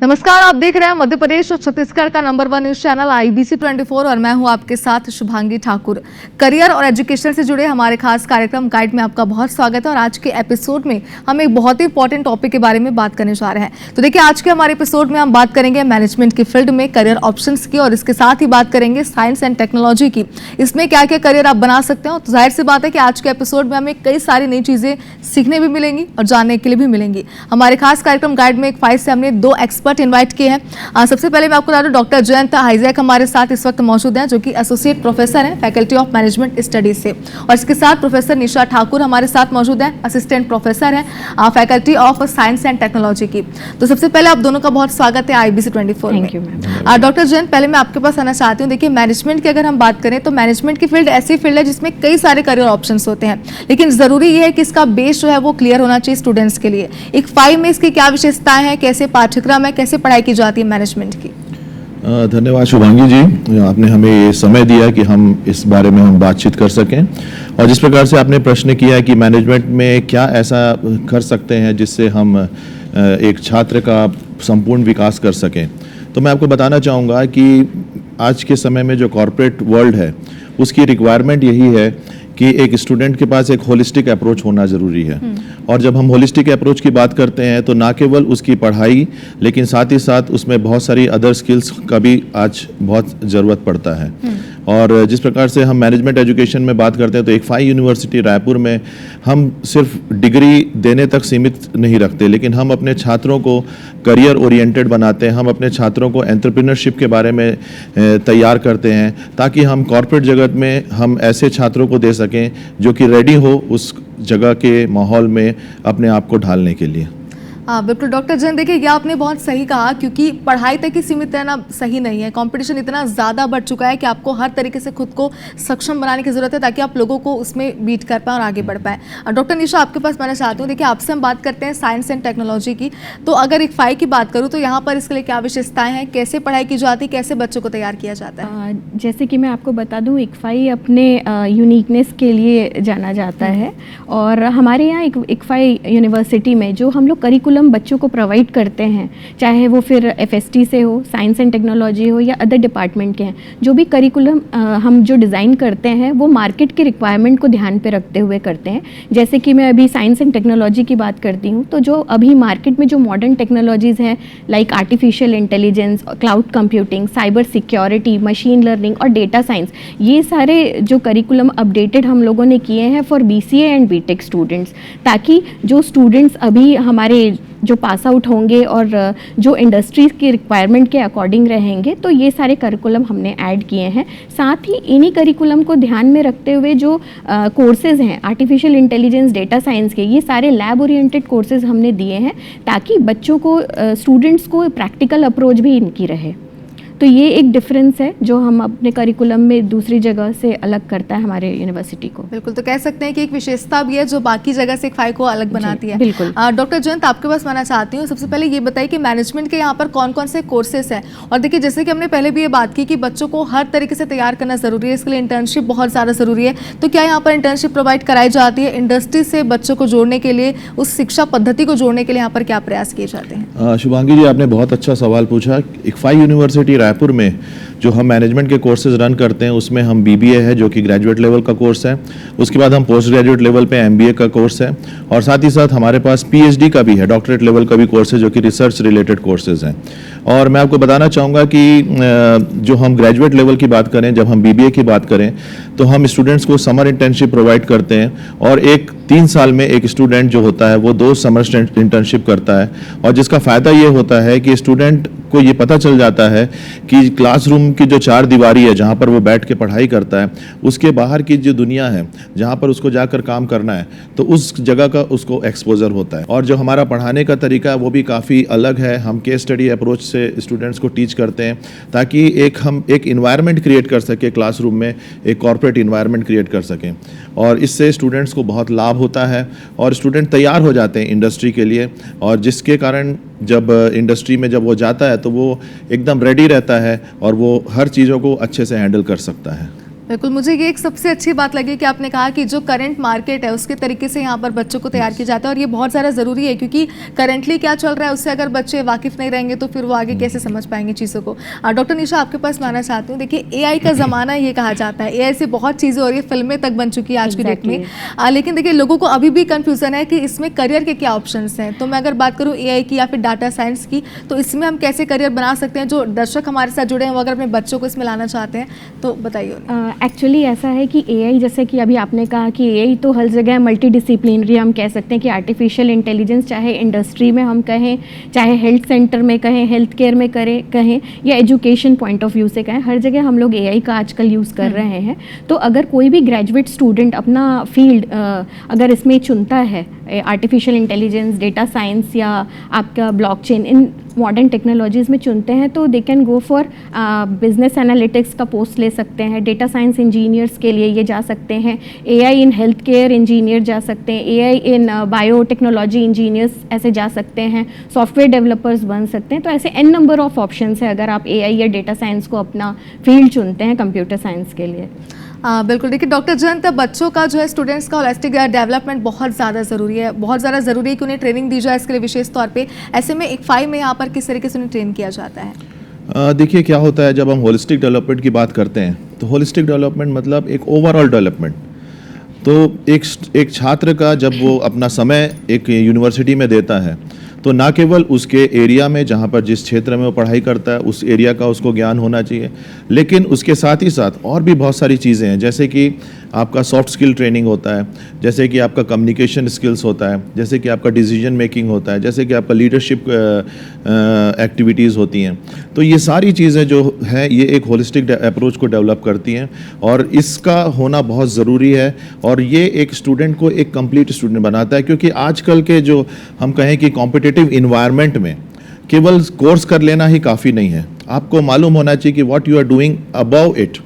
नमस्कार, आप देख रहे हैं मध्य प्रदेश और छत्तीसगढ़ का नंबर 1 न्यूज चैनल IBC 24 और मैं हूं आपके साथ शुभांगी ठाकुर। करियर और एजुकेशन से जुड़े हमारे खास कार्यक्रम गाइड में आपका बहुत स्वागत है। और आज के एपिसोड में हम एक बहुत ही इंपॉर्टेंट टॉपिक के बारे में बात करने जा रहे हैं। तो देखिए, आज के हमारे एपिसोड में हम बात करेंगे मैनेजमेंट की फील्ड में करियर ऑप्शंस की, और इसके साथ ही बात करेंगे साइंस एंड टेक्नोलॉजी की। इसमें क्या क्या करियर आप बना सकते हो। तो जाहिर सी बात है कि आज के एपिसोड में हमें कई सारी नई चीजें सीखने भी मिलेंगी और जानने के लिए भी मिलेंगी। हमारे खास कार्यक्रम गाइड में एक फाइल से हमने 2 एक्सपर्ट इन्वाइट किए हैं। सबसे पहले मैं आपको बता दूं, डॉक्टर जयंत हाईजैक हमारे साथ इस वक्त मौजूद हैं, जो कि एसोसिएट प्रोफेसर हैं फैकल्टी ऑफ मैनेजमेंट स्टडीज से। और इसके साथ प्रोफेसर निशा ठाकुर हमारे साथ मौजूद हैं, असिस्टेंट प्रोफेसर हैं faculty of science and technology की। तो सबसे पहले आप दोनों का बहुत स्वागत है IBC 24 में। डॉक्टर जयंत, पहले मैं आपके पास आना चाहती हूँ। देखिए, मैनेजमेंट की अगर हम बात करें तो मैनेजमेंट की फील्ड ऐसी फील्ड है जिसमें कई सारे करियर ऑप्शन होते हैं, लेकिन जरूरी ये है कि इसका बेस जो है वो क्लियर होना चाहिए स्टूडेंट्स के लिए। एक 5 में इसकी क्या विशेषताएं हैं, कैसे पाठ्यक्रम है, कैसे पढ़ाई की जाती है मैनेजमेंट की। धन्यवाद शुभांगी जी, आपने हमें ये समय दिया कि हम इस बारे में हम बातचीत कर सकें। और जिस प्रकार से आपने प्रश्न किया कि मैनेजमेंट में क्या ऐसा कर सकते हैं जिससे हम एक छात्र का संपूर्ण विकास कर सकें, तो मैं आपको बताना चाहूँगा कि आज के समय में जो कॉर्पोरेट वर्ल्ड है उसकी रिक्वायरमेंट यही है कि एक स्टूडेंट के पास एक होलिस्टिक अप्रोच होना ज़रूरी है। और जब हम होलिस्टिक अप्रोच की बात करते हैं तो ना केवल उसकी पढ़ाई, लेकिन साथ ही साथ उसमें बहुत सारी अदर स्किल्स का भी आज बहुत ज़रूरत पड़ता है। और जिस प्रकार से हम मैनेजमेंट एजुकेशन में बात करते हैं तो एक IIFI यूनिवर्सिटी रायपुर में हम सिर्फ डिग्री देने तक सीमित नहीं रखते, लेकिन हम अपने छात्रों को करियर ओरिएंटेड बनाते हैं। हम अपने छात्रों को एंटरप्रेन्योरशिप के बारे में तैयार करते हैं, ताकि हम कॉर्पोरेट जगत में हम ऐसे छात्रों को दे सकें जो कि रेडी हो उस जगह के माहौल में अपने आप को ढालने के लिए। हाँ बिल्कुल डॉक्टर जैन, देखिए ये आपने बहुत सही कहा, क्योंकि पढ़ाई तक ही सीमित रहना सही नहीं है। कंपटीशन इतना ज़्यादा बढ़ चुका है कि आपको हर तरीके से खुद को सक्षम बनाने की ज़रूरत है, ताकि आप लोगों को उसमें बीट कर पाएँ और आगे बढ़ पाएँ। डॉक्टर निशा, आपके पास मैं चाहती हूँ, देखिए आपसे हम बात करते हैं साइंस एंड टेक्नोलॉजी की। तो अगर एक IIFI की बात करूँ तो यहाँ पर इसके लिए क्या विशेषताएँ हैं, कैसे पढ़ाई की जाती है, कैसे बच्चों को तैयार किया जाता है। जैसे कि मैं आपको बता दूँ, IIFI अपने यूनिकनेस के लिए जाना जाता है। और हमारे यहाँ IIFI यूनिवर्सिटी में जो हम लोग करिकुलम बच्चों को प्रोवाइड करते हैं, चाहे वो फिर FST से हो, साइंस एंड टेक्नोलॉजी हो, या अदर डिपार्टमेंट के हैं, जो भी करिकुलम हम जो डिज़ाइन करते हैं वो मार्केट की रिक्वायरमेंट को ध्यान पे रखते हुए करते हैं। जैसे कि मैं अभी साइंस एंड टेक्नोलॉजी की बात करती हूँ, तो जो अभी मार्केट में जो मॉडर्न टेक्नोलॉजीज़ हैं, like artificial intelligence, cloud computing, cyber security, machine learning और डेटा साइंस, ये सारे जो करिकुलम अपडेटेड हम लोगों ने किए हैं for BCA and BTech students, ताकि जो स्टूडेंट्स अभी हमारे जो पास आउट होंगे और जो इंडस्ट्रीज की रिक्वायरमेंट के अकॉर्डिंग रहेंगे, तो ये सारे करिकुलम हमने ऐड किए हैं। साथ ही इन्हीं करिकुलम को ध्यान में रखते हुए जो कोर्सेज हैं आर्टिफिशियल इंटेलिजेंस, डेटा साइंस के, ये सारे लैब ओरिएंटेड कोर्सेज हमने दिए हैं, ताकि बच्चों को स्टूडेंट्स को प्रैक्टिकल अप्रोच भी इनकी रहे। तो ये एक डिफरेंस है जो हम अपने करिकुलम में दूसरी जगह से अलग करता है हमारे यूनिवर्सिटी को। बिल्कुल, तो कह सकते हैं कि एक विशेषता भी है जो बाकी जगह से IIFI को अलग बनाती है। बिल्कुल। डॉक्टर जयंत, आपके पास मानना चाहती हूँ, सबसे पहले ये बताइए कि मैनेजमेंट के यहाँ पर कौन कौन से कोर्सेस हैं। और देखिए, जैसे कि हमने पहले भी ये बात की कि बच्चों को हर तरीके से तैयार करना जरूरी है, इसके लिए इंटर्नशिप बहुत ज़्यादा ज़रूरी है। तो क्या यहाँ पर इंटर्नशिप प्रोवाइड कराई जाती है? इंडस्ट्री से बच्चों को जोड़ने के लिए, उस शिक्षा पद्धति को जोड़ने के लिए यहाँ पर क्या प्रयास किए जाते हैं? शुभांगी जी, आपने बहुत अच्छा सवाल पूछा। IIFI यूनिवर्सिटी रायपुर में जो हम मैनेजमेंट के कोर्सेज रन करते हैं उसमें हम BBA है जो कि ग्रेजुएट लेवल का कोर्स है, उसके बाद हम पोस्ट ग्रेजुएट लेवल पे MBA का कोर्स है, और साथ ही साथ हमारे पास PhD का भी है, डॉक्टरेट लेवल का भी कोर्स है जो कि रिसर्च रिलेटेड कोर्सेज हैं। और मैं आपको बताना चाहूँगा कि जो हम ग्रेजुएट लेवल की बात करें, जब हम BBA की बात करें तो हम स्टूडेंट्स को समर इंटर्नशिप प्रोवाइड करते हैं, और 3 साल में एक स्टूडेंट जो होता है वो 2 समर इंटर्नशिप करता है। और जिसका फ़ायदा ये होता है कि स्टूडेंट को ये पता चल जाता है कि क्लासरूम की जो 4 दीवारी है जहाँ पर वो बैठ के पढ़ाई करता है, उसके बाहर की जो दुनिया है जहाँ पर उसको जाकर काम करना है, तो उस जगह का उसको एक्सपोजर होता है। और जो हमारा पढ़ाने का तरीका है वो भी काफ़ी अलग है। हम केस स्टडी अप्रोच से स्टूडेंट्स को टीच करते हैं, ताकि हम एक इन्वायरमेंट क्रिएट कर सकें क्लासरूम में, एक कॉर्पोरेट इन्वायरमेंट क्रिएट कर सकें। और इससे स्टूडेंट्स को बहुत लाभ होता है और स्टूडेंट तैयार हो जाते हैं इंडस्ट्री के लिए, और जिसके कारण जब इंडस्ट्री में जब वो जाता है तो वो एकदम रेडी रहता है और वो हर चीज़ों को अच्छे से हैंडल कर सकता है। बिल्कुल, मुझे ये एक सबसे अच्छी बात लगी कि आपने कहा कि जो करंट मार्केट है उसके तरीके से यहाँ पर बच्चों को तैयार किया जाता है, और ये बहुत ज़्यादा ज़रूरी है क्योंकि करंटली क्या चल रहा है उससे अगर बच्चे वाकिफ़ नहीं रहेंगे तो फिर वो आगे कैसे समझ पाएंगे चीज़ों को। डॉक्टर निशा, आपके पास मैं आना चाहती हूँ। देखिए, एआई का ज़माना ये कहा जाता है, एआई से बहुत चीज़ें हो रही है, फिल्में तक बन चुकी है आज की डेट में। लेकिन देखिए, लोगों को अभी भी कन्फ्यूज़न है कि इसमें करियर के क्या ऑप्शंस हैं। तो मैं अगर बात करूँ एआई की या फिर डाटा साइंस की, तो इसमें हम कैसे करियर बना सकते हैं? जो दर्शक हमारे साथ जुड़े हैं वो अगर अपने बच्चों को इसमें लाना चाहते हैं तो बताइए। एक्चुअली ऐसा है कि एआई, जैसे कि अभी आपने कहा कि एआई तो हर जगह मल्टी डिसिप्लिनरी, हम कह सकते हैं कि आर्टिफिशियल इंटेलिजेंस चाहे इंडस्ट्री में हम कहें, चाहे हेल्थ सेंटर में कहें, हेल्थ केयर में कहें या एजुकेशन पॉइंट ऑफ व्यू से कहें, हर जगह हम लोग एआई का आजकल यूज़ कर रहे हैं। तो अगर कोई भी ग्रेजुएट स्टूडेंट अपना फील्ड अगर इसमें चुनता है, आर्टिफिशियल इंटेलिजेंस, डेटा साइंस या आपका ब्लॉकचेन, इन मॉडर्न टेक्नोलॉजीज़ में चुनते हैं, तो they can go for business analytics का पोस्ट ले सकते हैं, डेटा साइंस इंजीनियर्स के लिए ये जा सकते हैं, AI in health care engineer जा सकते हैं, एआई इन बायोटेक्नोलॉजी इंजीनियर्स ऐसे जा सकते हैं, सॉफ्टवेयर डेवलपर्स बन सकते हैं। तो ऐसे एन नंबर ऑफ ऑप्शंस है अगर आप एआई या डेटा साइंस को अपना फील्ड चुनते हैं कंप्यूटर साइंस के लिए। बिल्कुल। देखिए डॉक्टर जयंत, बच्चों का जो है स्टूडेंट्स का होलिस्टिक डेवलपमेंट बहुत ज़्यादा ज़रूरी है, बहुत ज़्यादा ज़रूरी है कि उन्हें ट्रेनिंग दी जाए इसके लिए विशेष तौर पे। ऐसे में ICFAI में यहाँ पर किस तरीके से उन्हें ट्रेन किया जाता है? देखिए, क्या होता है जब हम होलिस्टिक डेवलपमेंट की बात करते हैं तो होलिस्टिक डेवलपमेंट मतलब एक ओवरऑल डेवलपमेंट। तो एक छात्र का जब वो अपना समय एक यूनिवर्सिटी में देता है तो ना केवल उसके एरिया में जहाँ पर जिस क्षेत्र में वो पढ़ाई करता है उस एरिया का उसको ज्ञान होना चाहिए, लेकिन उसके साथ ही साथ और भी बहुत सारी चीज़ें हैं, जैसे कि आपका सॉफ्ट स्किल ट्रेनिंग होता है, जैसे कि आपका कम्युनिकेशन स्किल्स होता है, जैसे कि आपका डिसीजन मेकिंग होता है, जैसे कि आपका लीडरशिप एक्टिविटीज़ होती हैं। तो ये सारी चीज़ें जो हैं ये एक होलिस्टिक अप्रोच को डेवलप करती हैं और इसका होना बहुत ज़रूरी है, और ये एक स्टूडेंट को एक कंप्लीट स्टूडेंट बनाता है। क्योंकि आजकल के जो हम कहें कि कॉम्पिटिटिव इन्वायरमेंट में केवल कोर्स कर लेना ही काफ़ी नहीं है, आपको मालूम होना चाहिए कि what you are doing above it,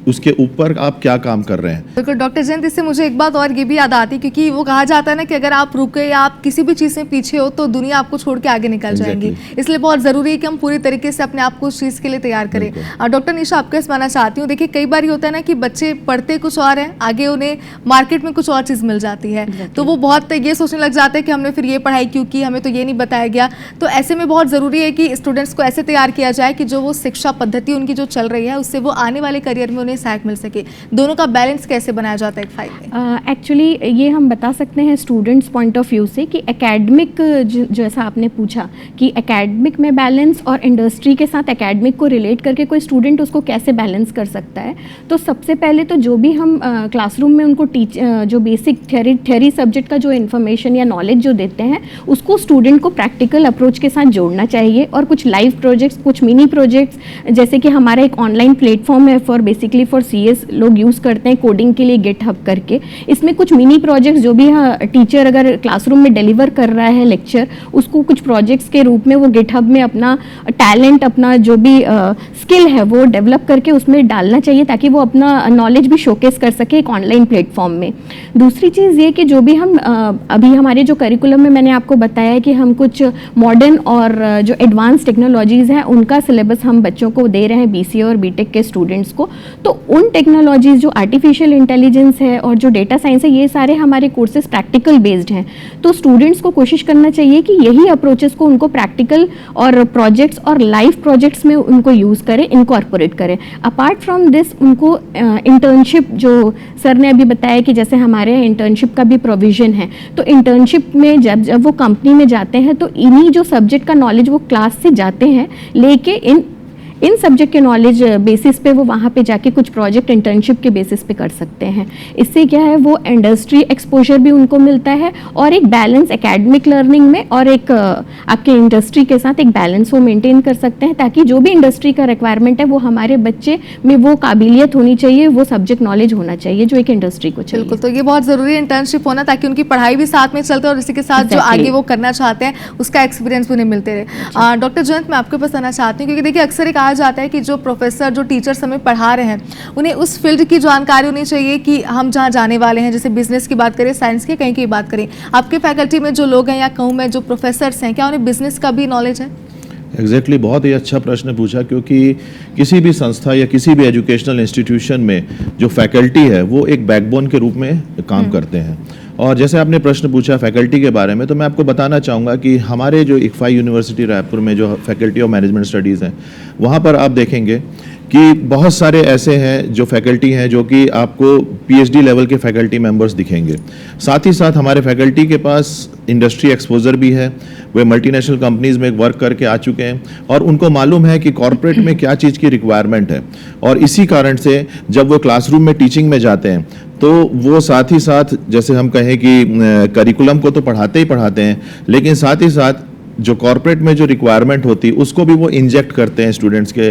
उसके ऊपर आप क्या काम कर रहे हैं। बिल्कुल डॉक्टर जयंत, इससे मुझे एक बात और ये भी याद आती है, क्योंकि वो कहा जाता है ना कि अगर आप रुके या आप किसी भी चीज़ में पीछे हो तो दुनिया आपको छोड़ के आगे निकल जाएंगी। इसलिए बहुत ज़रूरी है कि हम पूरी तरीके से अपने आप को उस चीज़ के लिए तैयार करें। डॉक्टर निशा, आपके पास मानना चाहती हूँ। देखिए, कई बार ये होता है ना कि बच्चे पढ़ते कुछ और हैं, आगे उन्हें मार्केट में कुछ और चीज़ मिल जाती है, तो वो बहुत ये सोचने लग जाते हैं कि हमने फिर ये पढ़ाई क्यों की, हमें तो ये नहीं बताया गया। तो ऐसे में बहुत ज़रूरी है कि स्टूडेंट्स को ऐसे तैयार किया जाए कि जो वो शिक्षा पद्धति उनकी जो चल रही है उससे वो आने वाले करियर में उन्हें सहायक मिल सके। दोनों का बैलेंस कैसे बनाया जाता है ICFAI में? एक्चुअली ये हम बता सकते हैं स्टूडेंट्स पॉइंट ऑफ व्यू से कि एकेडमिक, जैसा आपने पूछा कि एकेडमिक में बैलेंस और इंडस्ट्री के साथ एकेडमिक को रिलेट करके कोई स्टूडेंट उसको कैसे बैलेंस कर सकता है। तो सबसे पहले तो जो भी हम क्लासरूम में उनको जो बेसिक थ्योरी सब्जेक्ट का जो इन्फॉर्मेशन या नॉलेज जो देते हैं उसको स्टूडेंट को प्रैक्टिकल अप्रोच के साथ जोड़ना चाहिए, और कुछ लाइव प्रोजेक्ट्स, कुछ मिनी प्रोजेक्ट्स, जैसे कि हमारा एक ऑनलाइन प्लेटफॉर्म है फॉर बेसिकली फॉर CS लोग यूज़ करते हैं कोडिंग के लिए, GitHub करके। इसमें कुछ मिनी प्रोजेक्ट्स जो भी टीचर अगर क्लासरूम में डिलीवर कर रहा है लेक्चर, उसको कुछ प्रोजेक्ट्स के रूप में वो GitHub में अपना टैलेंट, अपना जो भी स्किल है वो डेवलप करके उसमें डालना चाहिए, ताकि वो अपना नॉलेज भी शोकेस कर सके एक ऑनलाइन प्लेटफॉर्म में। दूसरी चीज़ ये कि जो भी हम अभी हमारे जो करिकुलम में मैंने आपको बताया है कि हम कुछ मॉडर्न और जो एडवांस टेक्नोलॉजीज़ हैं उनका सिलेबस हम बच्चों को दे रहे हैं, BCA और BTech के स्टूडेंट्स को। तो उन टेक्नोलॉजीज़ जो आर्टिफिशियल इंटेलिजेंस है और जो डेटा साइंस है, ये सारे हमारे कोर्सेज प्रैक्टिकल बेस्ड हैं। तो स्टूडेंट्स को कोशिश करना चाहिए कि यही अप्रोचेस को उनको प्रैक्टिकल और प्रोजेक्ट्स और लाइव प्रोजेक्ट्स में उनको यूज़ करें, इनकॉर्पोरेट करें। अपार्ट फ्रॉम दिस उनको इंटर्नशिप, जो सर ने अभी बताया कि जैसे हमारे यहाँ इंटर्नशिप का भी प्रोविज़न है, तो इंटर्नशिप में जब वो कंपनी में जाते हैं तो इन्हीं जो सब्जेक्ट का नॉलेज वो क्लास से जाते हैं लेके इन सब्जेक्ट के नॉलेज बेसिस पे वो वहाँ पे जाके कुछ प्रोजेक्ट इंटर्नशिप के बेसिस पे कर सकते हैं। इससे क्या है, वो इंडस्ट्री एक्सपोजर भी उनको मिलता है और एक बैलेंस एकेडमिक लर्निंग में और एक आपके इंडस्ट्री के साथ एक बैलेंस वो मेंटेन कर सकते हैं, ताकि जो भी इंडस्ट्री का रिक्वायरमेंट है वो हमारे बच्चे में वो काबिलियत होनी चाहिए, वो सब्जेक्ट नॉलेज होना चाहिए जो एक इंडस्ट्री को चाहिए। बिल्कुल, तो ये बहुत ज़रूरी है इंटर्नशिप होना, ताकि उनकी पढ़ाई भी साथ में चलते और इसी के साथ जो आगे वो करना चाहते हैं उसका एक्सपीरियंस भी उन्हें मिलते रहे। डॉक्टर जयंत, मैं आपके पास आना चाहती हूँ, क्योंकि देखिए अक्सर ये कहा जाता है कि जो प्रोफेसर, जो टीचर्स हमें पढ़ा रहे हैं उन्हें उस फील्ड की जानकारी होनी चाहिए कि हम जहाँ जाने वाले हैं। जैसे बिजनेस की बात करें, साइंस की, कहीं की बात करें, आपके फैकल्टी में जो लोग हैं या कहूँ मैं जो प्रोफेसर्स हैं, क्या उन्हें बिजनेस का भी नॉलेज है? एग्जैक्टली बहुत ही अच्छा प्रश्न पूछा, क्योंकि किसी भी संस्था या किसी भी एजुकेशनल इंस्टीट्यूशन में जो फैकल्टी है वो एक बैकबोन के रूप में काम करते हैं। और जैसे आपने प्रश्न पूछा फैकल्टी के बारे में, तो मैं आपको बताना चाहूँगा कि हमारे जो इक्फाई यूनिवर्सिटी रायपुर में जो फैकल्टी ऑफ मैनेजमेंट स्टडीज़ हैं, वहाँ पर आप देखेंगे कि बहुत सारे ऐसे हैं जो फैकल्टी हैं जो कि आपको पीएचडी लेवल के फैकल्टी मेंबर्स दिखेंगे। साथ ही साथ हमारे फैकल्टी के पास इंडस्ट्री एक्सपोजर भी है, वे मल्टीनेशनल कंपनीज में वर्क करके आ चुके हैं और उनको मालूम है कि कॉर्पोरेट में क्या चीज़ की रिक्वायरमेंट है। और इसी कारण से जब वो क्लासरूम में टीचिंग में जाते हैं तो वो साथ ही साथ, जैसे हम कहें कि करिकुलम को तो पढ़ाते ही पढ़ाते हैं, लेकिन साथ ही साथ जो कॉर्पोरेट में जो रिक्वायरमेंट होती है उसको भी वो इंजेक्ट करते हैं स्टूडेंट्स के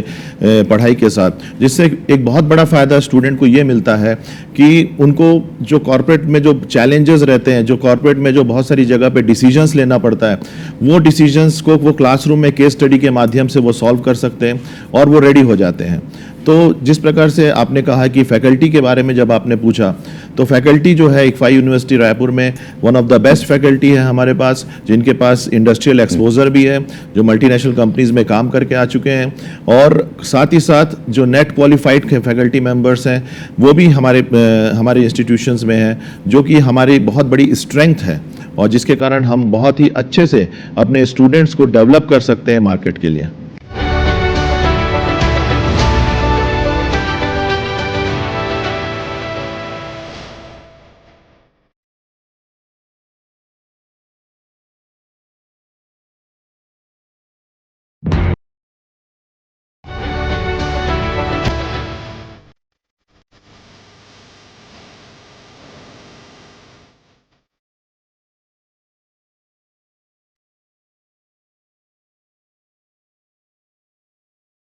पढ़ाई के साथ, जिससे एक बहुत बड़ा फ़ायदा स्टूडेंट को ये मिलता है कि उनको जो कॉर्पोरेट में जो चैलेंजेस रहते हैं, जो कॉर्पोरेट में जो बहुत सारी जगह पे डिसीजंस लेना पड़ता है, वो डिसीजंस को वो क्लासरूम में केस स्टडी के माध्यम से वो सॉल्व कर सकते हैं और वो रेडी हो जाते हैं। तो जिस प्रकार से आपने कहा कि फैकल्टी के बारे में जब आपने पूछा, तो फैकल्टी जो है इक्फाई यूनिवर्सिटी रायपुर में one of the best faculty है हमारे पास, जिनके पास इंडस्ट्रियल एक्सपोजर भी है, जो मल्टीनेशनल कंपनीज में काम करके आ चुके हैं, और साथ ही साथ जो नेट क्वालिफाइड फैकल्टी मेंबर्स हैं वो भी हमारे इंस्टीट्यूशंस में हैं, जो कि हमारी बहुत बड़ी स्ट्रेंथ है और जिसके कारण हम बहुत ही अच्छे से अपने स्टूडेंट्स को डेवलप कर सकते हैं मार्केट के लिए।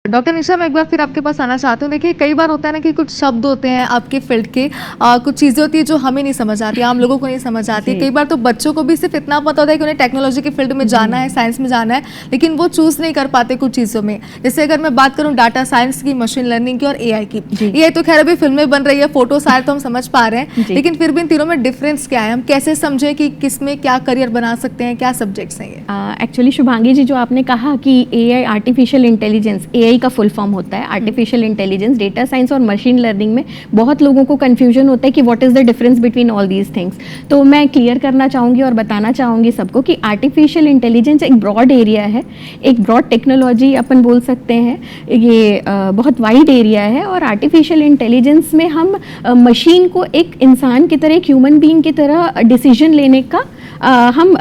डॉक्टर निशा, मैं एक बार फिर आपके पास आना चाहती हूँ। देखिए, कई बार होता है ना कि कुछ शब्द होते हैं आपके फील्ड के, कुछ चीज़ें होती है जो हमें नहीं समझ आती, आम लोगों को नहीं समझ आती। कई बार तो बच्चों को भी सिर्फ इतना पता होता है कि उन्हें टेक्नोलॉजी के फील्ड में जाना है, साइंस में जाना है, लेकिन वो चूज़ नहीं कर पाते कुछ चीज़ों में। जैसे अगर मैं बात करूँ डाटा साइंस की, मशीन लर्निंग की और एआई की, एआई तो खैर अभी फिल्में बन रही है, फोटो सारे तो हम समझ पा रहे हैं, लेकिन फिर भी इन तीनों में डिफरेंस क्या है? हम कैसे समझें कि किस में क्या करियर बना सकते हैं, क्या सब्जेक्ट्स हैं ये? एक्चुअली शुभांगी जी, जो आपने कहा कि एआई आर्टिफिशियल इंटेलिजेंस, एआई का फुल फॉर्म होता है आर्टिफिशियल इंटेलिजेंस, डेटा साइंस और मशीन लर्निंग में बहुत लोगों को कंफ्यूजन होता है कि what is the difference between all these things. तो मैं क्लियर करना चाहूँगी और बताना चाहूँगी सबको कि आर्टिफिशियल इंटेलिजेंस एक ब्रॉड एरिया है, एक ब्रॉड टेक्नोलॉजी अपन बोल सकते हैं, ये बहुत वाइड एरिया है। और आर्टिफिशियल इंटेलिजेंस में हम मशीन को एक इंसान की तरह, एक ह्यूमन बीइंग की तरह डिसीजन लेने का हम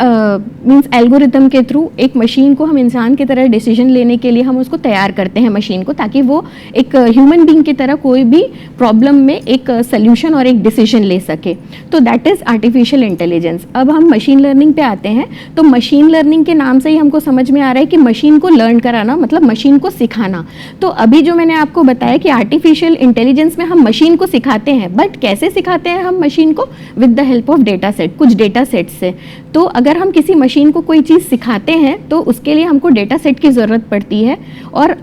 मींस एल्गोरिथम के थ्रू एक मशीन को हम इंसान की तरह डिसीजन लेने के लिए हम उसको तैयार करते हैं मशीन को, ताकि वो एक ह्यूमन बीइंग की तरह कोई भी प्रॉब्लम में एक सल्यूशन और एक डिसीजन ले सके। तो दैट इज़ आर्टिफिशियल इंटेलिजेंस। अब हम मशीन लर्निंग पे आते हैं। तो मशीन लर्निंग के नाम से ही हमको समझ में आ रहा है कि मशीन को लर्न कराना, मतलब मशीन को सिखाना। तो अभी जो मैंने आपको बताया कि आर्टिफिशियल इंटेलिजेंस में हम मशीन को सिखाते हैं, बट कैसे सिखाते हैं हम मशीन को? With the help of data set, कुछ डेटा सेट से। तो अगर हम किसी मशीन को कोई चीज़ सिखाते हैं तो उसके लिए हमको डेटा सेट की ज़रूरत पड़ती है, और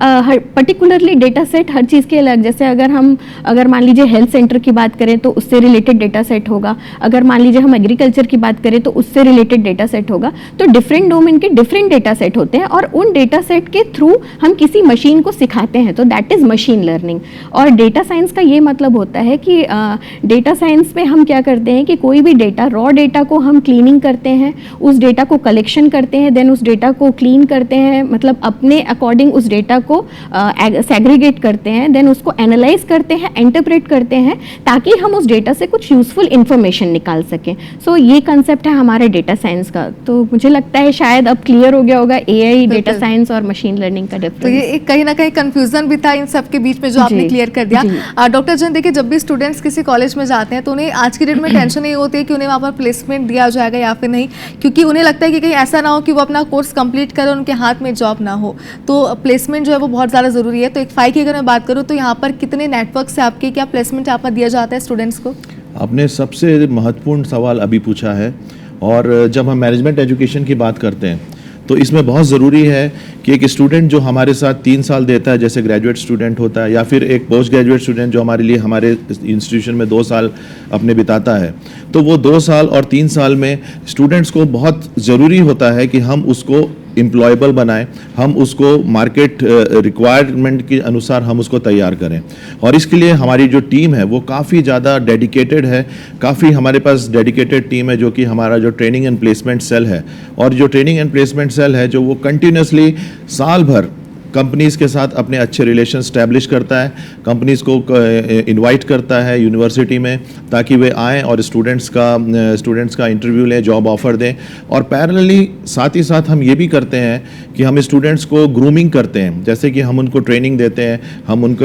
पर्टिकुलरली डेटा सेट हर चीज़ के अलग। जैसे अगर मान लीजिए हेल्थ सेंटर की बात करें तो उससे रिलेटेड डेटा सेट होगा, अगर मान लीजिए हम एग्रीकल्चर की बात करें तो उससे रिलेटेड डेटा सेट होगा। तो डिफरेंट डोमेन के डिफरेंट डेटा सेट होते हैं और उन डेटा सेट के थ्रू हम किसी मशीन को सिखाते हैं, तो दैट इज़ मशीन लर्निंग। और डेटा साइंस का ये मतलब होता है कि डेटा साइंस में हम क्या करते हैं कि कोई भी डेटा, रॉ डेटा को हम क्लीनिंग करते हैं, उस डेटा को कलेक्शन करते हैं, देन उस डेटा को क्लीन करते हैं, मतलब अपने अकॉर्डिंग उस डेटा को सेग्रीगेट करते हैं, देन उसको एनालाइज करते हैं, इंटरप्रेट करते हैं, ताकि हम उस डेटा से कुछ यूजफुल इंफॉर्मेशन निकाल सकें। सो ये कंसेप्ट है हमारे डेटा साइंस का। तो मुझे लगता है शायद अब क्लियर हो गया होगा एआई, डेटा साइंस और मशीन लर्निंग का डिफरेंस। तो ये कहीं ना कहीं कंफ्यूजन भी था इन सब के बीच में, जो आपने क्लियर कर दिया। डॉक्टर जन, देखिए, जब भी स्टूडेंट्स किसी कॉलेज में जाते हैं तो उन्हें आज की डेट में टेंशन ये होती है कि उन्हें वहाँ पर प्लेसमेंट दिया जाएगा या फिर नहीं, क्योंकि उन्हें लगता है कि कहीं ऐसा ना हो कि वो अपना कोर्स कंप्लीट करें, उनके हाथ में जॉब ना हो। तो प्लेसमेंट जो है वो बहुत ज़्यादा ज़रूरी है। तो इक्फाई की अगर मैं बात करूँ तो यहाँ पर कितने नेटवर्क से आपके क्या प्लेसमेंट यहाँ पर दिया जाता है स्टूडेंट्स को? आपने सबसे महत्वपूर्ण सवाल अभी पूछा है। और जब हम मैनेजमेंट एजुकेशन की बात करते हैं तो इसमें बहुत ज़रूरी है कि एक स्टूडेंट जो हमारे साथ 3 साल देता है, जैसे ग्रेजुएट स्टूडेंट होता है, या फिर एक पोस्ट ग्रेजुएट स्टूडेंट जो हमारे लिए हमारे इंस्टीट्यूशन में 2 साल अपने बिताता है, तो वो 2 साल और 3 साल में स्टूडेंट्स को बहुत ज़रूरी होता है कि हम उसको एम्प्लॉयबल बनाएं, हम उसको मार्केट रिक्वायरमेंट के अनुसार हम उसको तैयार करें। और इसके लिए हमारी जो टीम है वो काफ़ी ज़्यादा डेडिकेटेड है, काफ़ी हमारे पास डेडिकेटेड टीम है, जो कि हमारा जो ट्रेनिंग एंड प्लेसमेंट सेल है, और जो ट्रेनिंग एंड प्लेसमेंट सेल है जो वो कंटिन्यूसली साल भर कंपनीज़ के साथ अपने अच्छे रिलेशन स्टैब्लिश करता है, कंपनीज़ को इनवाइट करता है यूनिवर्सिटी में ताकि वे आएँ और स्टूडेंट्स का इंटरव्यू लें, जॉब ऑफ़र दें। और पैरेलली साथ ही साथ हम ये भी करते हैं कि हम स्टूडेंट्स को ग्रूमिंग करते हैं, जैसे कि हम उनको ट्रेनिंग देते हैं, हम उनको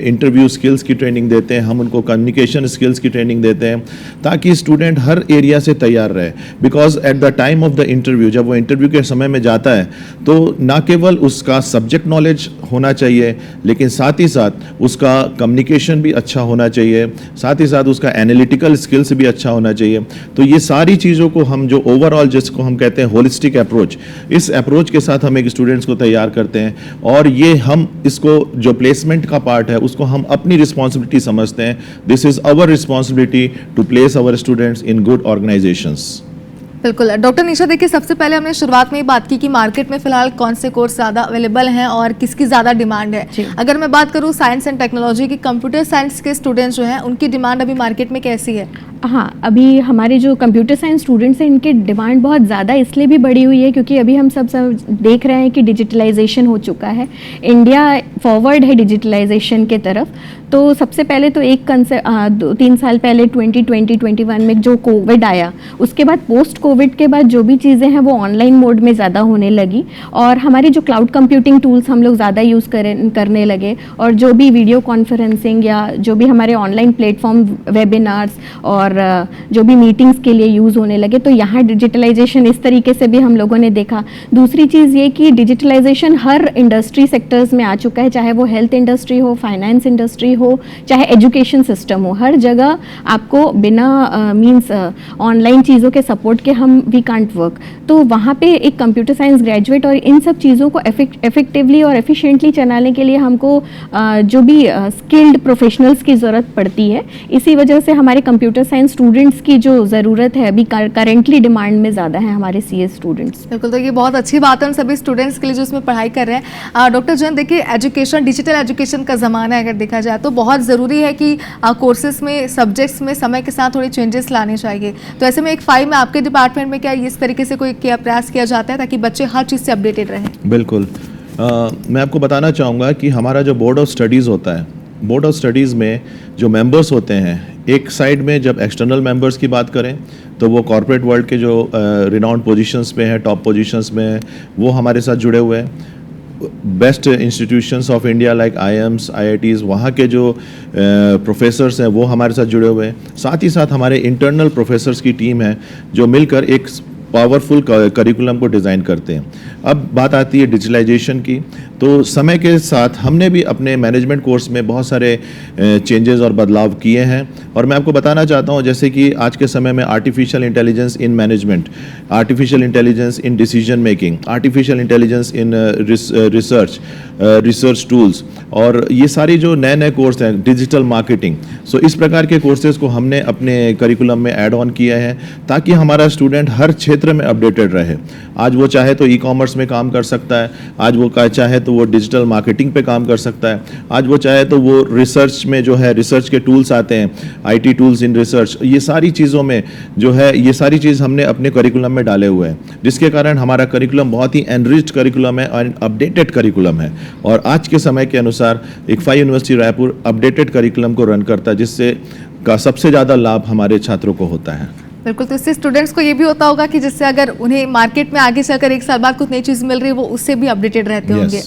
इंटरव्यू स्किल्स की ट्रेनिंग देते हैं, हम उनको कम्युनिकेशन स्किल्स की ट्रेनिंग देते हैं, ताकि स्टूडेंट हर एरिया से तैयार रहे। Because at the time of the interview, जब वो इंटरव्यू के समय में जाता है, तो ना केवल उसका सब्जेक्ट नॉलेज होना चाहिए, लेकिन साथ ही साथ उसका कम्युनिकेशन भी अच्छा होना चाहिए, साथ ही साथ उसका एनालिटिकल स्किल्स भी अच्छा होना चाहिए। तो ये सारी चीज़ों को हम जो ओवरऑल, जिसको हम कहते हैं होलिस्टिक अप्रोच, इस अप्रोच के साथ हम एक स्टूडेंट्स को तैयार करते हैं। और ये हम इसको जो प्लेसमेंट का पार्ट है उसको हम अपनी रिस्पॉन्सिबिलिटी समझते हैं। This is our responsibility to place our students in good organisations. बिल्कुल डॉक्टर निशा, देखिए सबसे पहले हमने शुरुआत में ही बात की कि मार्केट में फिलहाल कौन से कोर्स ज़्यादा अवेलेबल हैं और किसकी ज़्यादा डिमांड है। अगर मैं बात करूँ साइंस एंड टेक्नोलॉजी की, कंप्यूटर साइंस के स्टूडेंट्स जो हैं उनकी डिमांड अभी मार्केट में कैसी है? हाँ, अभी हमारे जो कंप्यूटर साइंस स्टूडेंट्स हैं इनकी डिमांड बहुत ज़्यादा इसलिए भी बढ़ी हुई है क्योंकि अभी हम सब देख रहे हैं कि डिजिटलाइजेशन हो चुका है, इंडिया फॉरवर्ड है डिजिटलाइजेशन के तरफ। तो सबसे पहले तो एक 2-3 साल पहले 2020-21 में जो कोविड आया, उसके बाद पोस्ट कोविड के बाद जो भी चीज़ें हैं वो ऑनलाइन मोड में ज़्यादा होने लगी और हमारे जो क्लाउड कंप्यूटिंग टूल्स हम लोग ज़्यादा यूज़ करने लगे, और जो भी वीडियो कॉन्फ्रेंसिंग या जो भी हमारे ऑनलाइन प्लेटफॉर्म, वेबिनार्स और जो भी मीटिंग्स के लिए यूज़ होने लगे, तो यहाँ डिजिटलाइजेशन इस तरीके से भी हम लोगों ने देखा। दूसरी चीज़ ये कि डिजिटलाइजेशन हर इंडस्ट्री सेक्टर्स में आ चुका है, चाहे वो हेल्थ इंडस्ट्री हो, फाइनेंस इंडस्ट्री हो, चाहे एजुकेशन सिस्टम हो, हर जगह आपको बिना मींस ऑनलाइन चीज़ों के सपोर्ट के हम वी कांट वर्क। तो वहाँ पे एक कंप्यूटर साइंस ग्रेजुएट और इन सब चीज़ों को इफेक्टिवली और एफिशिएंटली चलाने के लिए हमको जो भी स्किल्ड प्रोफेशनल्स की ज़रूरत पड़ती है। इसी वजह से हमारे कंप्यूटर साइंस स्टूडेंट्स की जो ज़रूरत है अभी करेंटली डिमांड में ज़्यादा है हमारे CS स्टूडेंट्स। बिल्कुल, तो ये बहुत अच्छी बात है उन सभी स्टूडेंट्स के लिए जो इसमें पढ़ाई कर रहे हैं। डॉक्टर जैन, देखिए एजुकेशन, डिजिटल एजुकेशन का ज़माना है, अगर देखा जाए तो बहुत ज़रूरी है कि कोर्सेज में, सब्जेक्ट्स में समय के साथ थोड़ी चेंजेस लाने चाहिए। तो ऐसे में एक 5 में आपके डिपार्टमेंट में क्या इस तरीके से कोई प्रयास किया जाता है ताकि बच्चे हर चीज़ से अपडेटेड रहें? बिल्कुल, मैं आपको बताना चाहूँगा कि हमारा जो बोर्ड ऑफ स्टडीज़ होता है, बोर्ड ऑफ स्टडीज़ में जो मेंबर्स होते हैं, एक साइड में जब एक्सटर्नल मेंबर्स की बात करें तो वो कॉर्पोरेट वर्ल्ड के जो रिनाउंड पोजीशंस पे हैं, टॉप पोजीशंस में हैं, वो हमारे साथ जुड़े हुए हैं। Best institutions of India like IIMs, IITs, वहाँ के जो प्रोफेसर्स हैं वो हमारे साथ जुड़े हुए हैं। साथ ही साथ हमारे इंटरनल प्रोफेसर्स की टीम है जो मिलकर एक पावरफुल करिकुलम को डिज़ाइन करते हैं। अब बात आती है डिजिटलाइजेशन की, तो समय के साथ हमने भी अपने मैनेजमेंट कोर्स में बहुत सारे चेंजेस और बदलाव किए हैं। और मैं आपको बताना चाहता हूं, जैसे कि आज के समय में artificial intelligence in management, artificial intelligence in decision making, artificial intelligence in research tools, और ये सारी जो नए नए कोर्स हैं, डिजिटल मार्केटिंग, सो इस प्रकार के कोर्सेज़ को हमने अपने करिकुलम में ऐड ऑन किया है ताकि हमारा स्टूडेंट हर क्षेत्र में अपडेटेड रहे। आज वो चाहे तो ई-कॉमर्स में काम कर सकता है, आज वो चाहे तो वो डिजिटल मार्केटिंग पे काम कर सकता है, आज वो चाहे तो वो रिसर्च में जो है रिसर्च के टूल्स आते हैं, IT टूल्स इन रिसर्च, ये सारी चीज़ों में जो है ये सारी चीज़ हमने अपने करिकुलम में डाले हुए हैं, जिसके कारण हमारा करिकुलम बहुत ही एनरिच्ड करिकुलम है और अपडेटेड करिकुलम है। और आज के समय के अनुसार ICFAI university Raipur updated curriculum को रन करता है, जिससे का सबसे ज़्यादा लाभ हमारे छात्रों को होता है। बिल्कुल, तो इससे स्टूडेंट्स को ये भी होता होगा कि जिससे अगर उन्हें मार्केट में आगे चलकर 1 साल बाद कुछ नई चीज़ मिल रही है वो उससे भी अपडेटेड रहते होंगे।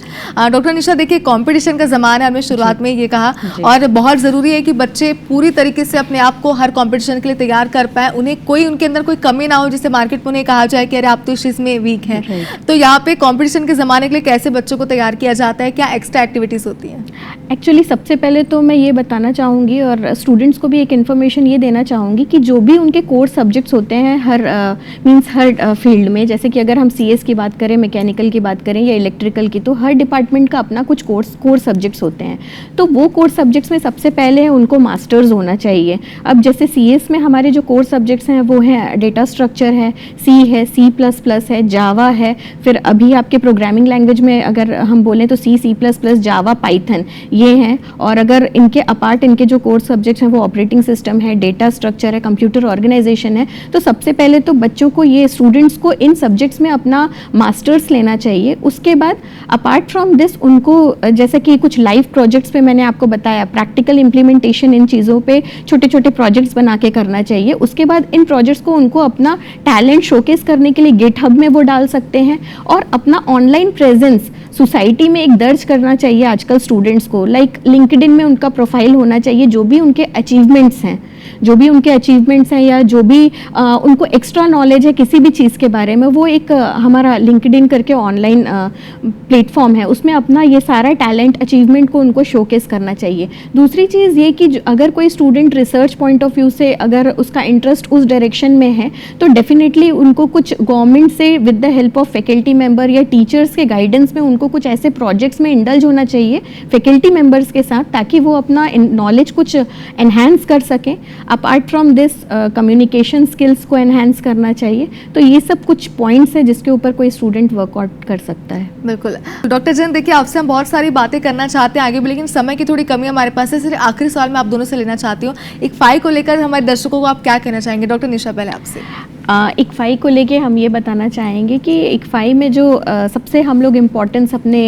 डॉक्टर निशा, देखिए कंपटीशन का ज़माना है, हमने शुरुआत में ये कहा, और बहुत ज़रूरी है कि बच्चे पूरी तरीके से अपने आप को हर कंपटीशन के लिए तैयार कर पाएँ, उन्हें उनके अंदर कोई कमी ना हो जिससे मार्केट में उन्हें कहा जाए कि अरे आप तो इस चीज़ में वीक हैं। तो यहाँ पे कंपटीशन के ज़माने के लिए कैसे बच्चों को तैयार किया जाता है, क्या एक्स्ट्रा एक्टिविटीज़ होती हैं? एक्चुअली सबसे पहले तो मैं ये बताना चाहूँगी और स्टूडेंट्स को भी एक इन्फॉर्मेशन ये देना चाहूँगी कि जो भी उनके कोर्स सब्जेक्ट्स होते हैं हर हर फील्ड में, जैसे कि अगर हम CS की बात करें, मैकेनिकल की बात करें या इलेक्ट्रिकल की, तो हर डिपार्टमेंट का अपना कुछ कोर सब्जेक्ट्स होते हैं। तो वो कोर सब्जेक्ट्स में सबसे पहले उनको मास्टर्स होना चाहिए। अब जैसे CS में हमारे जो कोर सब्जेक्ट्स हैं वो हैं डेटा स्ट्रक्चर है, C++ है, जावा है, फिर अभी आपके प्रोग्रामिंग लैंग्वेज में अगर हम बोलें तो C++, जावा, पाइथन ये हैं। और अगर इनके अपार्ट इनके जो कोर सब्जेक्ट्स हैं वो ऑपरेटिंग सिस्टम है, डेटा स्ट्रक्चर है, कंप्यूटर ऑर्गेनाइजेशन है। तो सबसे पहले तो बच्चों को, ये स्टूडेंट्स को इन सब्जेक्ट्स में अपना मास्टर्स लेना चाहिए। उसके बाद अपार्ट फ्रॉम दिस उनको जैसे कि कुछ लाइव प्रोजेक्ट्स पे मैंने आपको बताया, प्रैक्टिकल इम्प्लीमेंटेशन इन चीज़ों पे छोटे छोटे प्रोजेक्ट्स बना के करना चाहिए। उसके बाद इन प्रोजेक्ट्स को उनको अपना टैलेंट शोकेस करने के लिए गिटहब में वो डाल सकते हैं, और अपना ऑनलाइन प्रेजेंस सोसाइटी में एक दर्ज करना चाहिए आजकल स्टूडेंट्स को। लाइक लिंक्डइन में उनका प्रोफाइल होना चाहिए, जो भी उनके अचीवमेंट्स हैं या जो भी उनको एक्स्ट्रा नॉलेज है किसी भी चीज़ के बारे में, वो एक हमारा लिंक्डइन करके ऑनलाइन प्लेटफॉर्म है, उसमें अपना ये सारा टैलेंट अचीवमेंट को उनको शोकेस करना चाहिए। दूसरी चीज़ ये कि अगर कोई student research point of view से अगर उसका इंटरेस्ट उस डायरेक्शन में है, तो डेफिनेटली उनको कुछ गवर्नमेंट से with the help of faculty member या टीचर्स के गाइडेंस में उनको कुछ ऐसे प्रोजेक्ट्स में इंडल्ज होना चाहिए फैकल्टी मेंबर्स के साथ, ताकि वो अपना नॉलेज कुछ एनहांस कर सकें। Apart from this communication skills को एनहांस करना चाहिए। तो ये सब कुछ पॉइंट्स हैं जिसके ऊपर कोई स्टूडेंट वर्कआउट कर सकता है। बिल्कुल डॉक्टर जैन, देखिए आपसे हम बहुत सारी बातें करना चाहते हैं आगे भी, लेकिन समय की थोड़ी कमी हमारे पास है। सिर्फ आखिरी सवाल मैं आप दोनों से लेना चाहती हूँ, इक्फाई को लेकर हमारे दर्शकों को आप क्या कहना चाहेंगे? डॉक्टर निशा, पहले आपसे। इक्फाई को लेके हम ये बताना चाहेंगे कि इक्फाई में जो सबसे हम लोग इम्पोर्टेंस अपने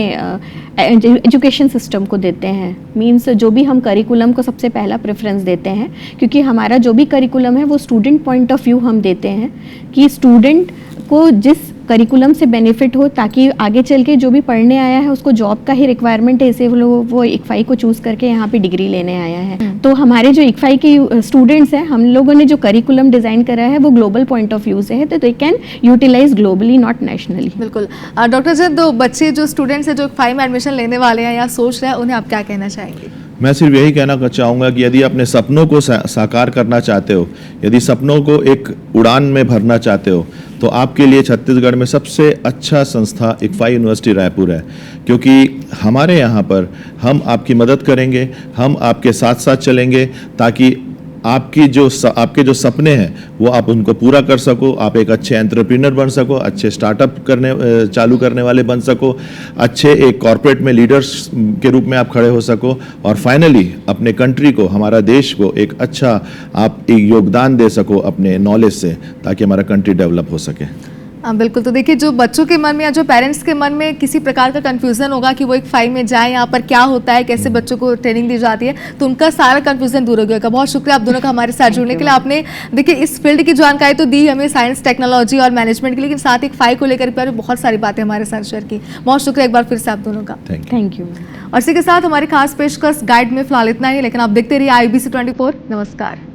एजुकेशन सिस्टम को देते हैं, मींस जो भी हम करिकुलम को सबसे पहला प्रेफरेंस देते हैं, क्योंकि हमारा जो भी करिकुलम है वो स्टूडेंट पॉइंट ऑफ व्यू हम देते हैं कि स्टूडेंट को जिस करिकुलम से बेनिफिट हो, ताकि आगे चल के जो भी पढ़ने आया है उसको जॉब का ही रिक्वायरमेंट है, इसे वो इक्फाई को चूज़ करके यहाँ पे डिग्री लेने आया है। तो हमारे जो इक्फाई के स्टूडेंट्स हैं, हम लोगों ने जो करिकुलम डिज़ाइन करा है वो ग्लोबल पॉइंट ऑफ व्यू से है, तो they can utilise globally, not nationally. बिल्कुल डॉक्टर जैन, दो बच्चे जो स्टूडेंट्स हैं जो इक्फाई में एडमिशन लेने वाले हैं या सोच रहे हैं, उन्हें आप क्या कहना चाहेंगे? मैं सिर्फ यही कहना चाहूँगा कि यदि अपने सपनों को साकार करना चाहते हो, यदि सपनों को एक उड़ान में भरना चाहते हो, तो आपके लिए छत्तीसगढ़ में सबसे अच्छा संस्था इक्फाई यूनिवर्सिटी रायपुर है। क्योंकि हमारे यहाँ पर हम आपकी मदद करेंगे, हम आपके साथ साथ चलेंगे, ताकि आपके जो सपने हैं वो आप उनको पूरा कर सको, आप एक अच्छे एंटरप्रेन्योर बन सको, अच्छे स्टार्टअप चालू करने वाले बन सको, अच्छे एक कॉर्पोरेट में लीडर्स के रूप में आप खड़े हो सको, और फाइनली अपने कंट्री को, हमारा देश को एक अच्छा आप एक योगदान दे सको अपने नॉलेज से, ताकि हमारा कंट्री डेवलप हो सके। हाँ बिल्कुल। तो देखिए, जो बच्चों के मन में या जो पेरेंट्स के मन में किसी प्रकार का कंफ्यूजन होगा कि वो इक्फाई में जाए, यहाँ पर क्या होता है, कैसे बच्चों को ट्रेनिंग दी जाती है, तो उनका सारा कंफ्यूजन दूर हो गया। बहुत शुक्रिया आप दोनों का हमारे साथ जुड़ने के लिए। आपने देखिए इस फील्ड की जानकारी तो दी हमें, साइंस, टेक्नोलॉजी और मैनेजमेंट की, लेकिन साथ इक्फाई को लेकर बहुत सारी बातें हमारे साथ शेयर की। बहुत शुक्रिया एक बार फिर से आप दोनों का। Thank you. और इसी के साथ हमारी खास पेशकश गाइड में फिलहाल इतना ही, लेकिन आप देखते रहिए IBC 24। नमस्कार।